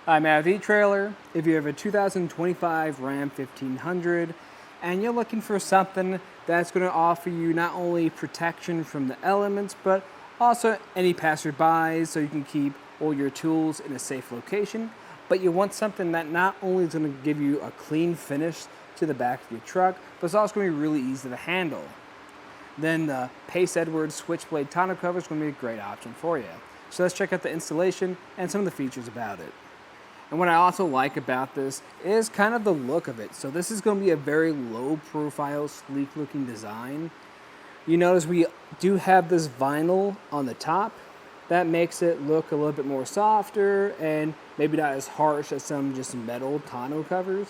I'm at etrailer. If you have a 2025 Ram 1500 and you're looking for something that's going to offer you not only protection from the elements, but also any passerbys so you can keep all your tools in a safe location, but you want something that not only is going to give you a clean finish to the back of your truck, but it's also going to be really easy to handle, then the Pace Edwards SwitchBlade tonneau cover is going to be a great option for you. So let's check out the installation and some of the features about it. And what I also like about this is kind of the look of it. So this is going to be a very low profile, sleek looking design. You notice we do have this vinyl on the top. That makes it look a little bit more softer and maybe not as harsh as some just metal tonneau covers.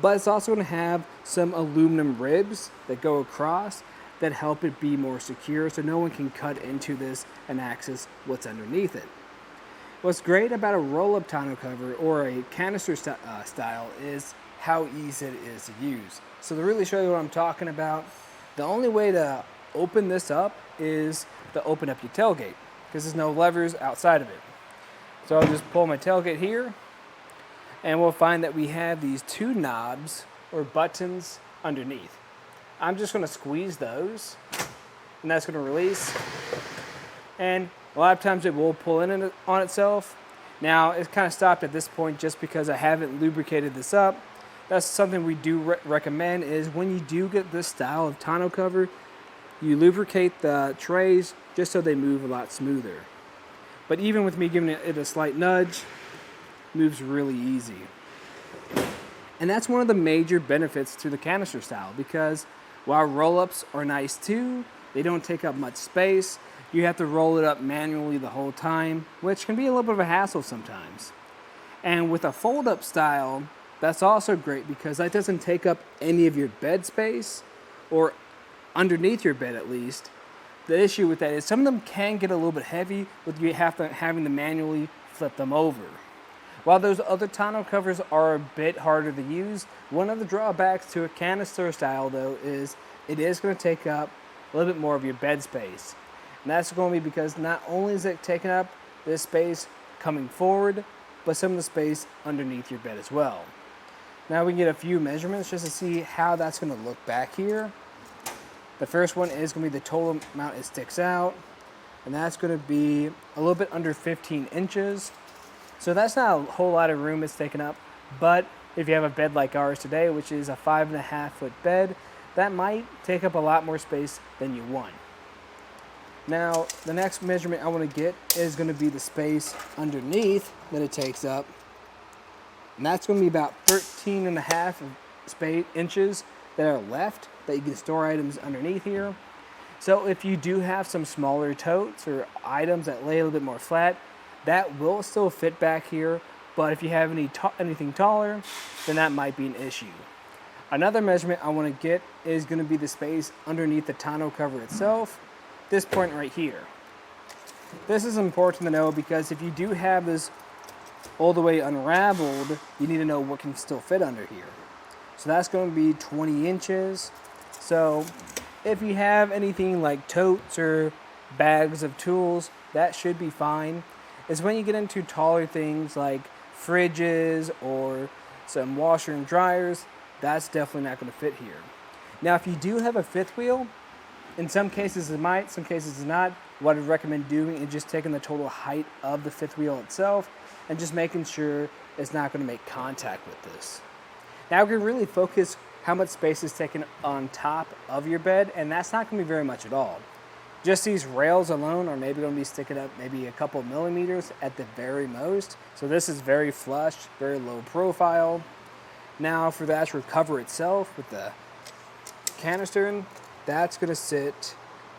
But it's also going to have some aluminum ribs that go across that help it be more secure so no one can cut into this and access what's underneath it. What's great about a roll-up tonneau cover or a canister style is how easy it is to use. So to really show you what I'm talking about, the only way to open this up is to open up your tailgate because there's no levers outside of it. So I'll just pull my tailgate here and we'll find that we have these two knobs or buttons underneath. I'm just going to squeeze those and that's going to release, and a lot of times it will pull in on itself. Now, it's kind of stopped at this point just because I haven't lubricated this up. That's something we do recommend is when you do get this style of tonneau cover, you lubricate the trays just so they move a lot smoother. But even with me giving it a slight nudge, it moves really easy. And that's one of the major benefits to the canister style because while roll-ups are nice too, they don't take up much space. You have to roll it up manually the whole time, which can be a little bit of a hassle sometimes. And with a fold-up style, that's also great because that doesn't take up any of your bed space, or underneath your bed at least. The issue with that is some of them can get a little bit heavy with you having to manually flip them over. While those other tonneau covers are a bit harder to use, one of the drawbacks to a canister style though is it is going to take up a little bit more of your bed space. And that's going to be because not only is it taking up this space coming forward, but some of the space underneath your bed as well. Now we can get a few measurements just to see how that's going to look back here. The first one is going to be the total amount it sticks out, and that's going to be a little bit under 15 inches. So that's not a whole lot of room it's taking up, but if you have a bed like ours today, which is a 5.5 foot bed, that might take up a lot more space than you want. Now, the next measurement I want to get is going to be the space underneath that it takes up. And that's going to be about 13.5 inches that are left that you can store items underneath here. So if you do have some smaller totes or items that lay a little bit more flat, that will still fit back here. But if you have anything taller, then that might be an issue. Another measurement I want to get is going to be the space underneath the tonneau cover itself. This point right here. This is important to know because if you do have this all the way unraveled, you need to know what can still fit under here. So that's going to be 20 inches. So if you have anything like totes or bags of tools, that should be fine. It's when you get into taller things like fridges or some washer and dryers, that's definitely not going to fit here. Now, if you do have a fifth wheel, in some cases it might, some cases it's not. What I'd recommend doing is just taking the total height of the fifth wheel itself and just making sure it's not going to make contact with this. Now we can really focus how much space is taken on top of your bed, and that's not going to be very much at all. Just these rails alone are maybe going to be sticking up maybe a couple millimeters at the very most. So this is very flush, very low profile. Now for the actual cover itself with the canister, that's going to sit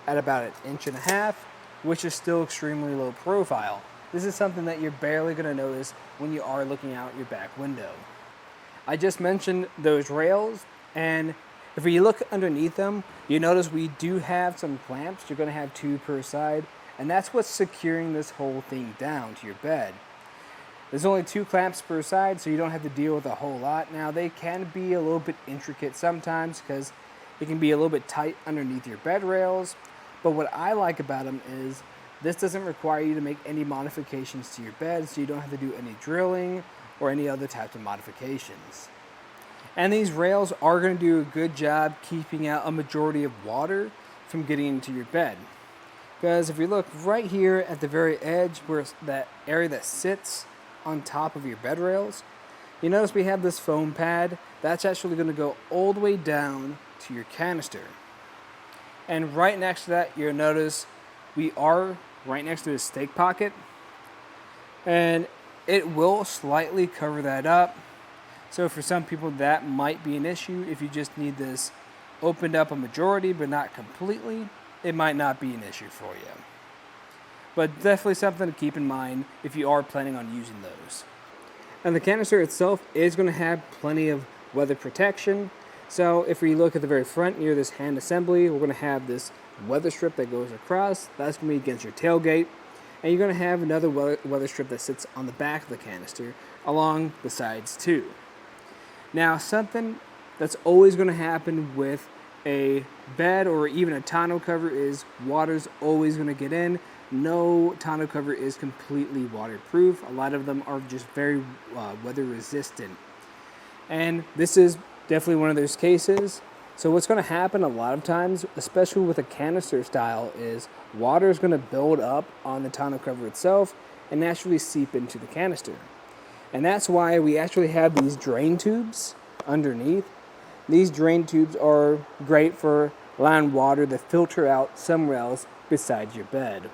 at about 1.5 inches, which is still extremely low profile. This is something that you're barely going to notice when you are looking out your back window. I just mentioned those rails, and if you look underneath them, you notice we do have some clamps. You're going to have 2 per side, and that's what's securing this whole thing down to your bed. There's only 2 clamps per side, so you don't have to deal with a whole lot. Now, they can be a little bit intricate sometimes because it can be a little bit tight underneath your bed rails, but what I like about them is this doesn't require you to make any modifications to your bed, so you don't have to do any drilling or any other types of modifications. And these rails are going to do a good job keeping out a majority of water from getting into your bed. Because if you look right here at the very edge, where that area that sits on top of your bed rails, you notice we have this foam pad. That's actually going to go all the way down to your canister. And right next to that, you'll notice we are right next to the stake pocket. And it will slightly cover that up. So for some people that might be an issue. If you just need this opened up a majority but not completely, it might not be an issue for you. But definitely something to keep in mind if you are planning on using those. And the canister itself is going to have plenty of weather protection. So if we look at the very front near this hand assembly, we're going to have this weather strip that goes across. That's going to be against your tailgate. And you're going to have another weather strip that sits on the back of the canister along the sides too. Now, something that's always going to happen with a bed or even a tonneau cover is water's always going to get in. No tonneau cover is completely waterproof. A lot of them are just very weather resistant. And this is definitely one of those cases. So what's going to happen a lot of times, especially with a canister style, is water is going to build up on the tonneau cover itself and naturally seep into the canister. And that's why we actually have these drain tubes underneath. These drain tubes are great for allowing water to filter out somewhere else besides your bed.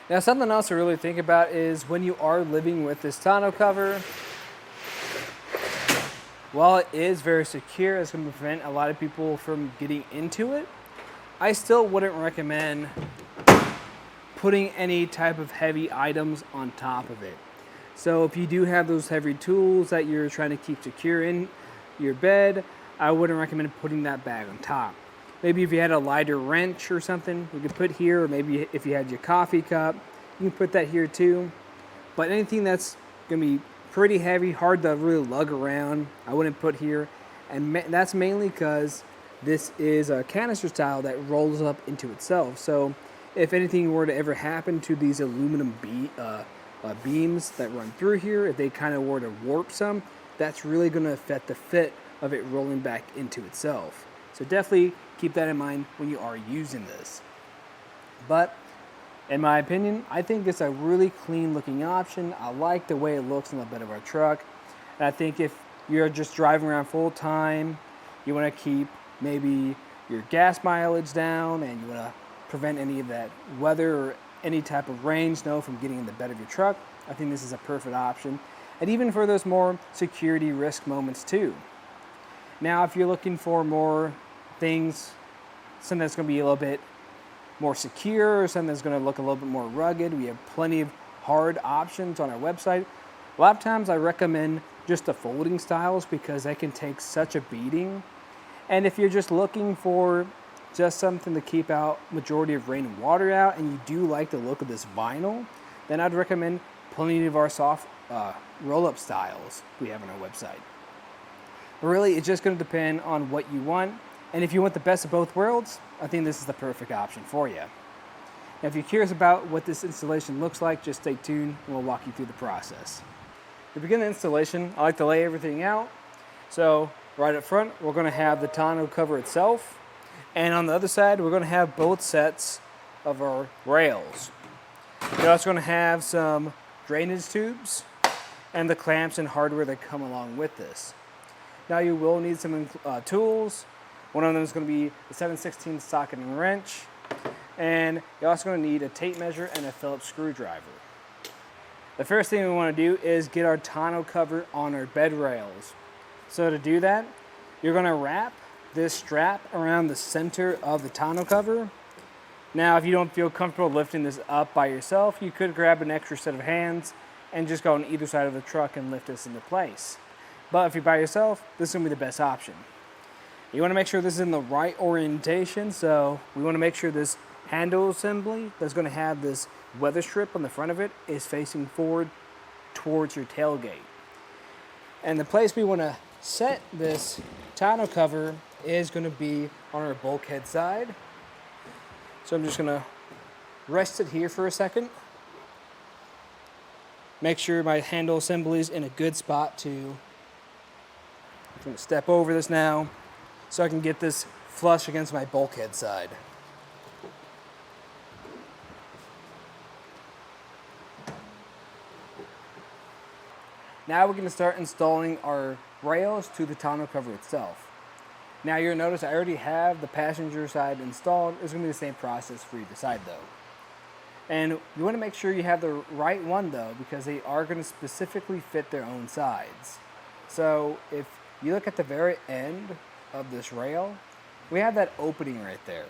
Now, something else to really think about is when you are living with this tonneau cover, while it is very secure, it's going to prevent a lot of people from getting into it, I still wouldn't recommend putting any type of heavy items on top of it. So if you do have those heavy tools that you're trying to keep secure in your bed, I wouldn't recommend putting that bag on top. Maybe if you had a lighter wrench or something, you could put here, or maybe if you had your coffee cup, you can put that here too. But anything that's going to be pretty heavy, hard to really lug around, I wouldn't put here. And that's mainly because this is a canister style that rolls up into itself. So if anything were to ever happen to these aluminum beams that run through here, if they kind of were to warp some, that's really going to affect the fit of it rolling back into itself. So definitely keep that in mind when you are using this. But in my opinion, I think it's a really clean looking option. I like the way it looks on the bed of our truck. And I think if you're just driving around full time, you want to keep maybe your gas mileage down and you want to prevent any of that weather or any type of rain, snow from getting in the bed of your truck, I think this is a perfect option. And even for those more security risk moments too. Now, if you're looking for more things, something that's going to be a little bit more secure, or something that's going to look a little bit more rugged, we have plenty of hard options on our website. A lot of times I recommend just the folding styles because they can take such a beating. And if you're just looking for just something to keep out majority of rain and water out, and you do like the look of this vinyl, then I'd recommend plenty of our soft roll-up styles we have on our website. But really, it's just going to depend on what you want. And if you want the best of both worlds, I think this is the perfect option for you. Now, if you're curious about what this installation looks like, just stay tuned and we'll walk you through the process. To begin the installation, I like to lay everything out. So right up front, we're going to have the tonneau cover itself. And on the other side, we're going to have both sets of our rails. You're also going to have some drainage tubes and the clamps and hardware that come along with this. Now you will need some tools. One of them is going to be the 7/16 socket and wrench. And you're also going to need a tape measure and a Phillips screwdriver. The first thing we want to do is get our tonneau cover on our bed rails. So to do that, you're going to wrap this strap around the center of the tonneau cover. Now, if you don't feel comfortable lifting this up by yourself, you could grab an extra set of hands and just go on either side of the truck and lift this into place. But if you're by yourself, this is going to be the best option. You want to make sure this is in the right orientation, so we want to make sure this handle assembly that's going to have this weather strip on the front of it is facing forward towards your tailgate. And the place we want to set this tonneau cover is going to be on our bulkhead side. So I'm just going to rest it here for a second. Make sure my handle assembly is in a good spot too. I'm going to step over this now so I can get this flush against my bulkhead side. Now we're going to start installing our rails to the tonneau cover itself. Now you'll notice I already have the passenger side installed. It's going to be the same process for either side though. And you want to make sure you have the right one though, because they are going to specifically fit their own sides. So if you look at the very end of this rail, we have that opening right there.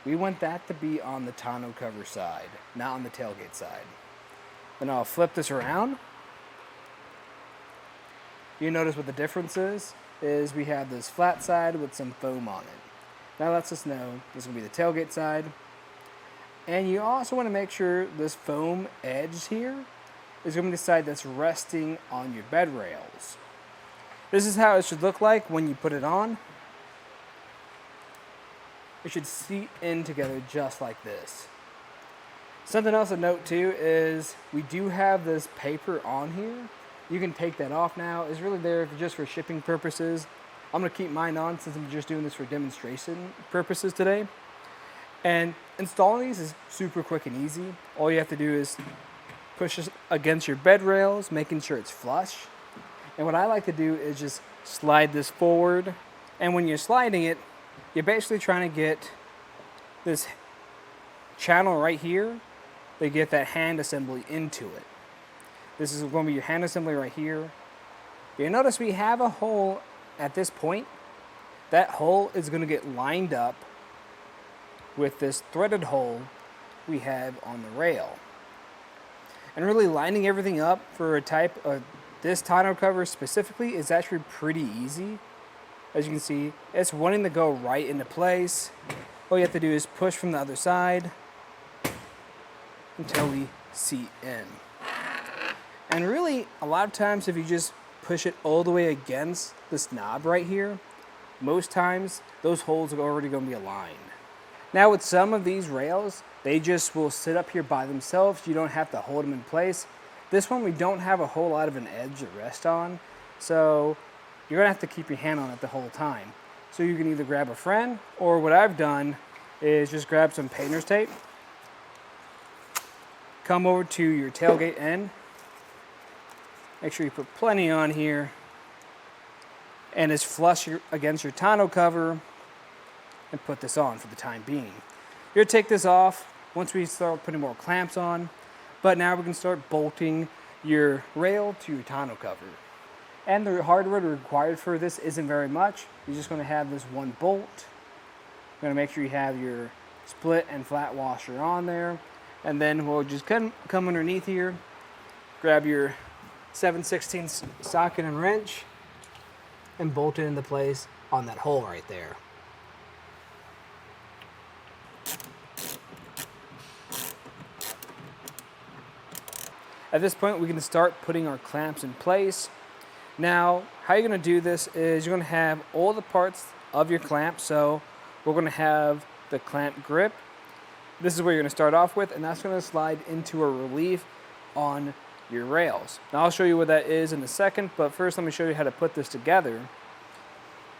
We want that to be on the tonneau cover side, not on the tailgate side. Then I'll flip this around. You notice what the difference is we have this flat side with some foam on it. That lets us know this will be the tailgate side. And you also want to make sure this foam edge here is going to be the side that's resting on your bed rails. This is how it should look like when you put it on. It should seat in together just like this. Something else to note too is we do have this paper on here. You can take that off now. It's really there just for shipping purposes. I'm going to keep mine on since I'm just doing this for demonstration purposes today. And installing these is super quick and easy. All you have to do is push this against your bed rails, making sure it's flush. And what I like to do is just slide this forward. And when you're sliding it, you're basically trying to get this channel right here to get that hand assembly into it. This is going to be your hand assembly right here. You'll notice we have a hole at this point. That hole is going to get lined up with this threaded hole we have on the rail. And really lining everything up for a type of this tonneau cover specifically is actually pretty easy. As you can see, it's wanting to go right into place. All you have to do is push from the other side until we seat in. And really, a lot of times if you just push it all the way against this knob right here, most times those holes are already going to be aligned. Now with some of these rails, they just will sit up here by themselves. You don't have to hold them in place. This one we don't have a whole lot of an edge to rest on, so you're going to have to keep your hand on it the whole time. So you can either grab a friend, or what I've done is just grab some painter's tape, come over to your tailgate end, make sure you put plenty on here, and it's flush against your tonneau cover, and put this on for the time being. You're going to take this off once we start putting more clamps on, but now we can start bolting your rail to your tonneau cover. And the hardware required for this isn't very much. You're just going to have this one bolt. You're going to make sure you have your split and flat washer on there, and then we'll just come underneath here, grab your 7/16 socket and wrench, and bolt it into place on that hole right there. At this point, we can start putting our clamps in place. Now, how you're going to do this is you're going to have all the parts of your clamp. So we're going to have the clamp grip. This is where you're going to start off with, and that's going to slide into a relief on your rails. Now I'll show you what that is in a second, but first let me show you how to put this together.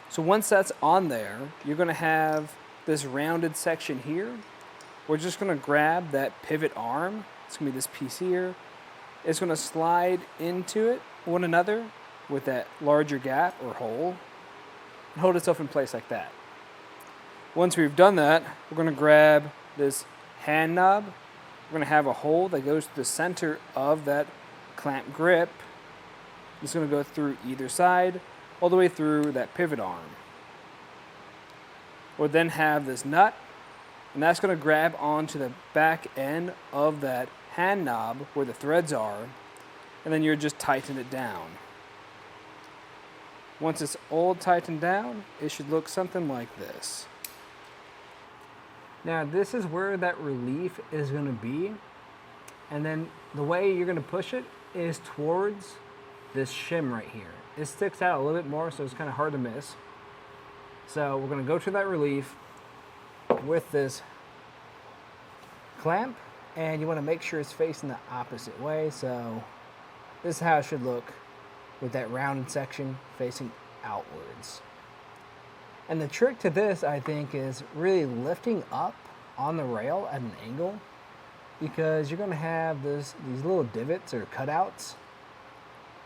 So once that's on there, you're going to have this rounded section here. We're just going to grab that pivot arm. It's going to be this piece here. It's going to slide into it, one another, with that larger gap or hole, and hold itself in place like that. Once we've done that, we're going to grab this hand knob. We're going to have a hole that goes to the center of that clamp grip. It's going to go through either side, all the way through that pivot arm. We'll then have this nut, and that's going to grab onto the back end of that hand knob where the threads are, and then you're just tighten it down. Once it's all tightened down, it should look something like this. Now this is where that relief is going to be, and then the way you're going to push it is towards this shim right here. It sticks out a little bit more, so it's kind of hard to miss. So we're going to go to that relief with this clamp, and you want to make sure it's facing the opposite way. So This is how it should look with that rounded section facing outwards. And the trick to this, I think, is really lifting up on the rail at an angle, because you're going to have these little divots or cutouts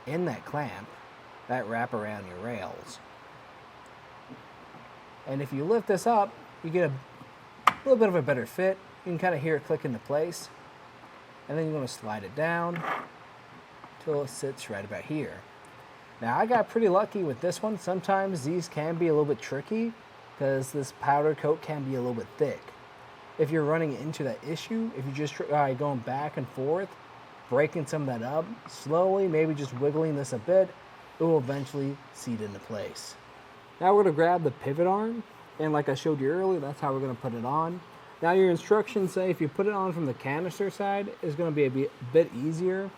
in that clamp that wrap around your rails. And if you lift this up, you get a little bit of a better fit. You can kind of hear it click into place. And then you're going to slide it down until it sits right about here. Now, I got pretty lucky with this one. Sometimes these can be a little bit tricky because this powder coat can be a little bit thick. If you're running into that issue, if you just try going back and forth, breaking some of that up, slowly, maybe just wiggling this a bit, it will eventually seat into place. Now we're going to grab the pivot arm, and like I showed you earlier, that's how we're going to put it on. Now your instructions say if you put it on from the canister side, it's going to be a bit easier.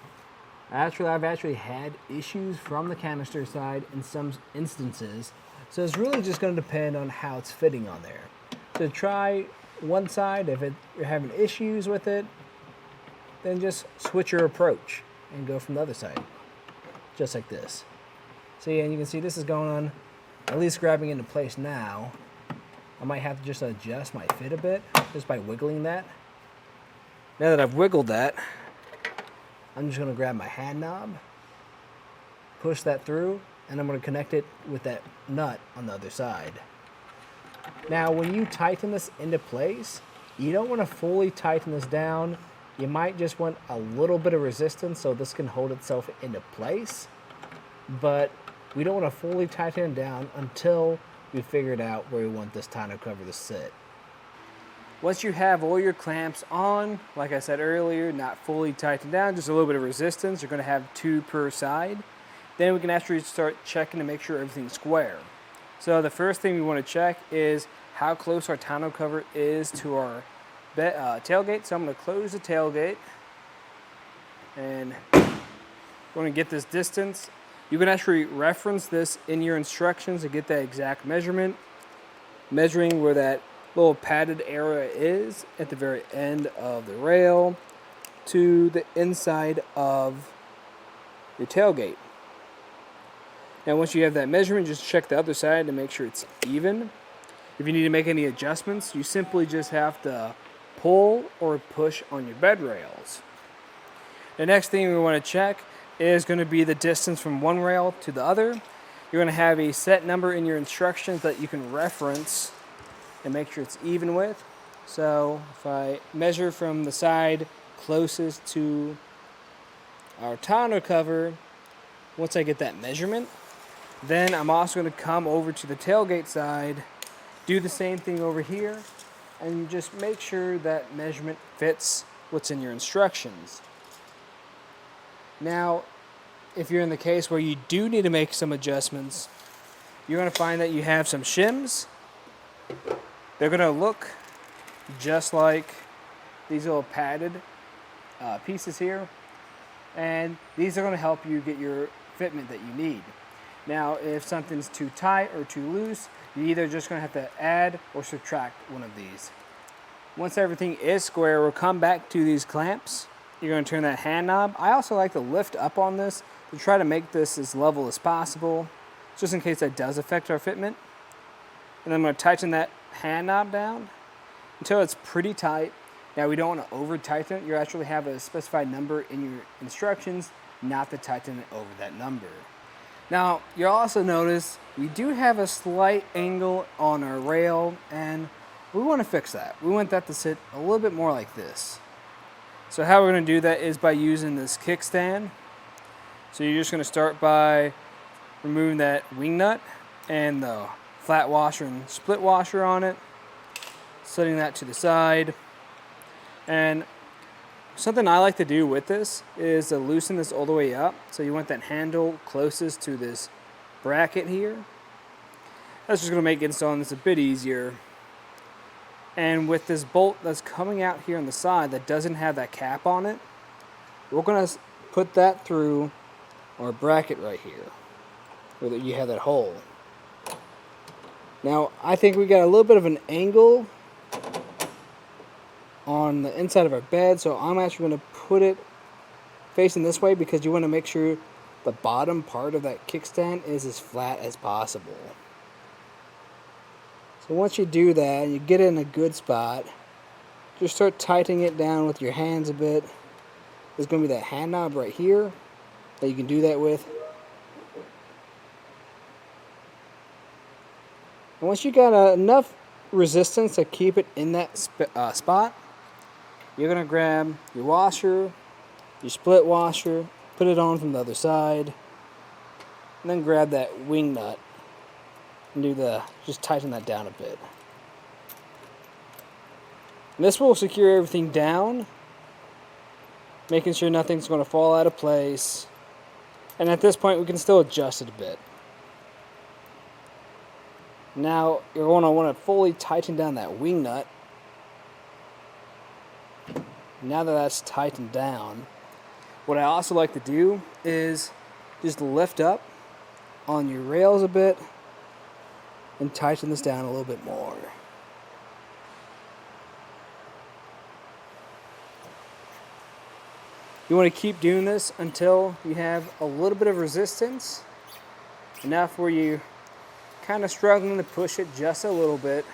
I've actually had issues from the canister side in some instances, so it's really just going to depend on how it's fitting on there. So try one side. If you're having issues with it, then just switch your approach and go from the other side, just like this. See, and you can see this is going on, at least grabbing into place now. I might have to just adjust my fit a bit just by wiggling that. Now that I've wiggled that, I'm just going to grab my hand knob, push that through, and I'm going to connect it with that nut on the other side. Now, when you tighten this into place, you don't want to fully tighten this down. You might just want a little bit of resistance so this can hold itself into place. But we don't want to fully tighten it down until we figured out where we want this tonneau cover to sit. Once you have all your clamps on, like I said earlier, not fully tightened down, just a little bit of resistance, you're going to have 2 per side. Then we can actually start checking to make sure everything's square. So the first thing we want to check is how close our tonneau cover is to our tailgate. So I'm going to close the tailgate, and we're going to get this distance. You can actually reference this in your instructions to get that exact measurement, measuring where that little padded area is at the very end of the rail to the inside of your tailgate. Now once you have that measurement, just check the other side to make sure it's even. If you need to make any adjustments, you simply just have to pull or push on your bed rails. The next thing we want to check is going to be the distance from one rail to the other. You're going to have a set number in your instructions that you can reference and make sure it's even with. So if I measure from the side closest to our tonneau cover, once I get that measurement, then I'm also going to come over to the tailgate side, do the same thing over here, and just make sure that measurement fits what's in your instructions. Now, if you're in the case where you do need to make some adjustments, you're going to find that you have some shims. They're going to look just like these little padded pieces here, and these are going to help you get your fitment that you need. Now, if something's too tight or too loose, you're either just going to have to add or subtract one of these. Once everything is square, we'll come back to these clamps. You're going to turn that hand knob. I also like to lift up on this to try to make this as level as possible, just in case that does affect our fitment. And then I'm going to tighten that hand knob down until it's pretty tight. Now, we don't want to over tighten it. You actually have a specified number in your instructions, not to tighten it over that number. Now, you'll also notice we do have a slight angle on our rail, and we want to fix that. We want that to sit a little bit more like this. So how we're going to do that is by using this kickstand. So you're just going to start by removing that wing nut and the flat washer and split washer on it, setting that to the side. And something I like to do with this is to loosen this all the way up. So you want that handle closest to this bracket here. That's just going to make installing this a bit easier. And with this bolt that's coming out here on the side that doesn't have that cap on it, we're going to put that through our bracket right here, where you have that hole. Now, I think we got a little bit of an angle on the inside of our bed, so I'm actually going to put it facing this way because you want to make sure the bottom part of that kickstand is as flat as possible. So once you do that and you get it in a good spot, just start tightening it down with your hands a bit. There's going to be that hand knob right here that you can do that with. And once you got enough resistance to keep it in that spot, you're going to grab your washer, your split washer, put it on from the other side, and then grab that wing nut and just tighten that down a bit. And this will secure everything down, making sure nothing's going to fall out of place. And at this point, we can still adjust it a bit. Now, you're going to want to fully tighten down that wing nut. Now that that's tightened down, what I also like to do is just lift up on your rails a bit and tighten this down a little bit more. You want to keep doing this until you have a little bit of resistance, enough where you kind of struggling to push it just a little bit.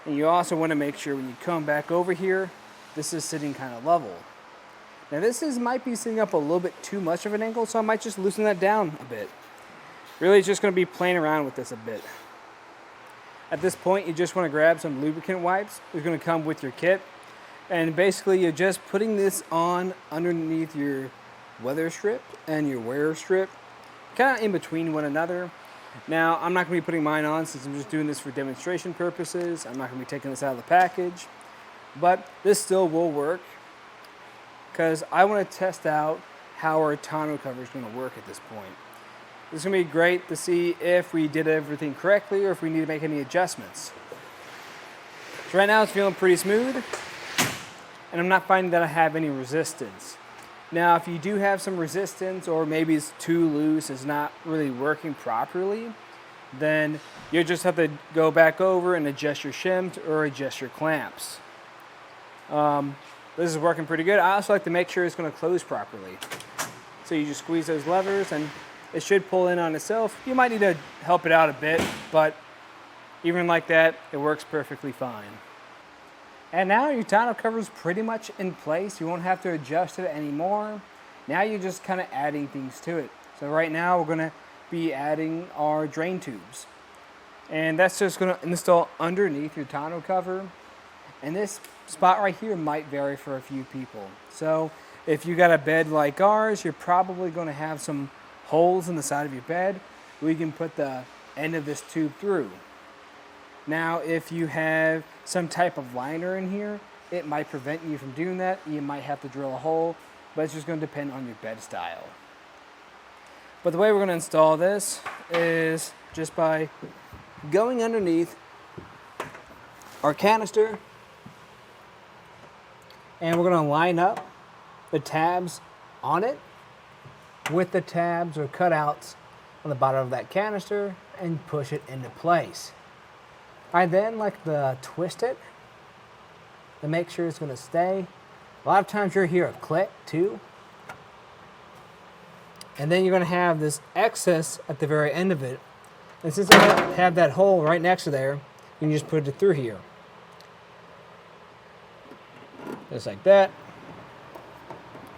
And you also want to make sure when you come back over here, this is sitting kind of level. Now might be sitting up a little bit too much of an angle, so I might just loosen that down a bit. Really, it's just going to be playing around with this a bit. At this point, you just want to grab some lubricant wipes. It's going to come with your kit. And basically, you're just putting this on underneath your weather strip and your wear strip, kind of in between one another. Now, I'm not going to be putting mine on since I'm just doing this for demonstration purposes. I'm not going to be taking this out of the package. But this still will work because I want to test out how our tonneau cover is going to work at this point. This is going to be great to see if we did everything correctly or if we need to make any adjustments. So right now it's feeling pretty smooth, and I'm not finding that I have any resistance. Now, if you do have some resistance, or maybe it's too loose, it's not really working properly, then you just have to go back over and adjust your shims or adjust your clamps. This is working pretty good. I also like to make sure it's going to close properly. So you just squeeze those levers and it should pull in on itself. You might need to help it out a bit, but even like that, it works perfectly fine. And now your tonneau cover is pretty much in place. You won't have to adjust it anymore. Now you're just kind of adding things to it. So right now we're going to be adding our drain tubes. And that's just going to install underneath your tonneau cover. And this spot right here might vary for a few people. So if you got a bed like ours, you're probably going to have some holes in the side of your bed where you can put the end of this tube through. Now, if you have some type of liner in here, it might prevent you from doing that. You might have to drill a hole, but it's just going to depend on your bed style. But the way we're going to install this is just by going underneath our canister, and we're going to line up the tabs on it with the tabs or cutouts on the bottom of that canister and push it into place. I then like to twist it to make sure it's going to stay. A lot of times you'll hear a click too. And then you're going to have this excess at the very end of it. And since I have that hole right next to there, you can just put it through here. Just like that.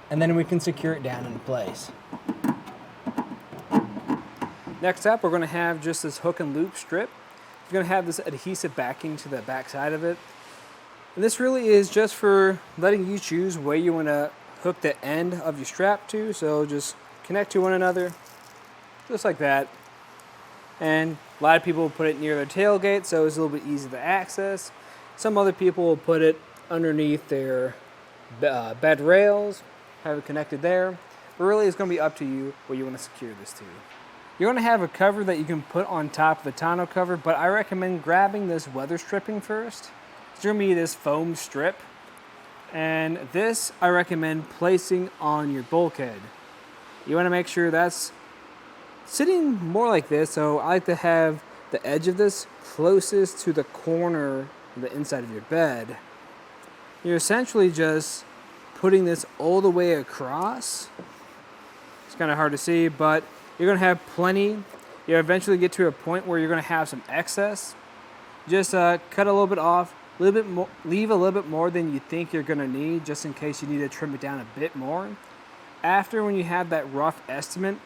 And then we can secure it down in place. Next up, we're going to have just this hook and loop strip. You're going to have this adhesive backing to the back side of it. And this really is just for letting you choose where you want to hook the end of your strap to. So just connect to one another, just like that. And a lot of people will put it near their tailgate, so it's a little bit easy to access. Some other people will put it underneath their bed rails, have it connected there. But really, it's going to be up to you where you want to secure this to. You're going to have a cover that you can put on top of the tonneau cover, but I recommend grabbing this weather stripping first. It's going to be this foam strip. And this I recommend placing on your bulkhead. You want to make sure that's sitting more like this, so I like to have the edge of this closest to the corner of the inside of your bed. You're essentially just putting this all the way across. It's kind of hard to see, but you're going to have plenty. You eventually get to a point where you're going to have some excess. Just cut a little bit off, a little bit more, leave a little bit more than you think you're going to need, just in case you need to trim it down a bit more. After, when you have that rough estimate,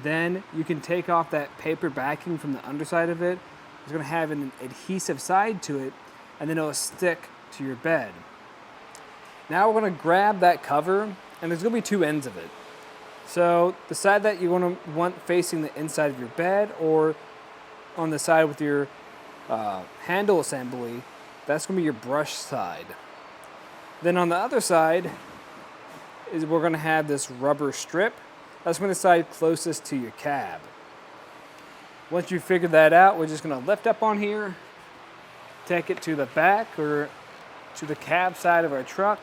then you can take off that paper backing from the underside of it. It's going to have an adhesive side to it, and then it'll stick to your bed. Now we're going to grab that cover, and there's going to be two ends of it. So the side that you're going to want facing the inside of your bed, or on the side with your handle assembly, that's going to be your brush side. Then on the other side is we're going to have this rubber strip. That's going to be the side closest to your cab. Once you figure that out, we're just going to lift up on here, take it to the back or to the cab side of our truck,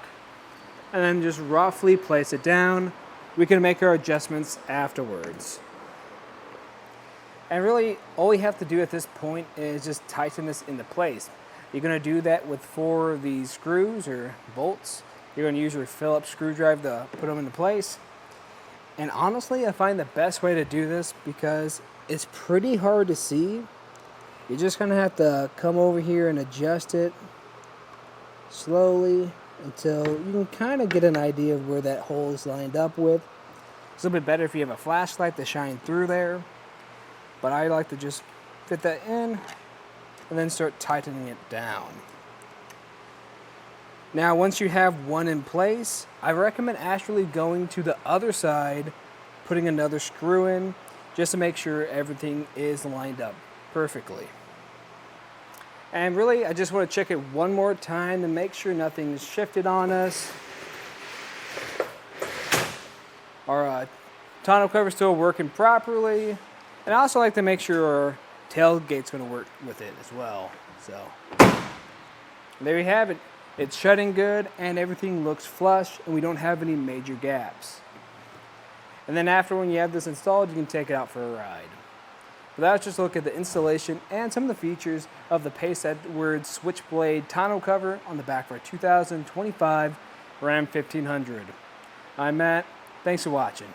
and then just roughly place it down. We can make our adjustments afterwards. And really, all we have to do at this point is just tighten this into place. You're going to do that with 4 of these screws or bolts. You're going to use your Phillips screwdriver to put them into place. And honestly, I find the best way to do this, because it's pretty hard to see. You're just going to have to come over here and adjust it slowly until you can kind of get an idea of where that hole is lined up with. It's a little bit better if you have a flashlight to shine through there, but I like to just fit that in and then start tightening it down. Now, once you have one in place, I recommend actually going to the other side, putting another screw in, just to make sure everything is lined up perfectly. And really, I just want to check it one more time to make sure nothing is shifted on us. Our tonneau cover is still working properly. And I also like to make sure our tailgate's going to work with it as well. So there you have it. It's shutting good and everything looks flush and we don't have any major gaps. And then after, when you have this installed, you can take it out for a ride. But that's just a look at the installation and some of the features of the Pace Edwards SwitchBlade tonneau cover on the back of our 2025 Ram 1500. I'm Matt. Thanks for watching.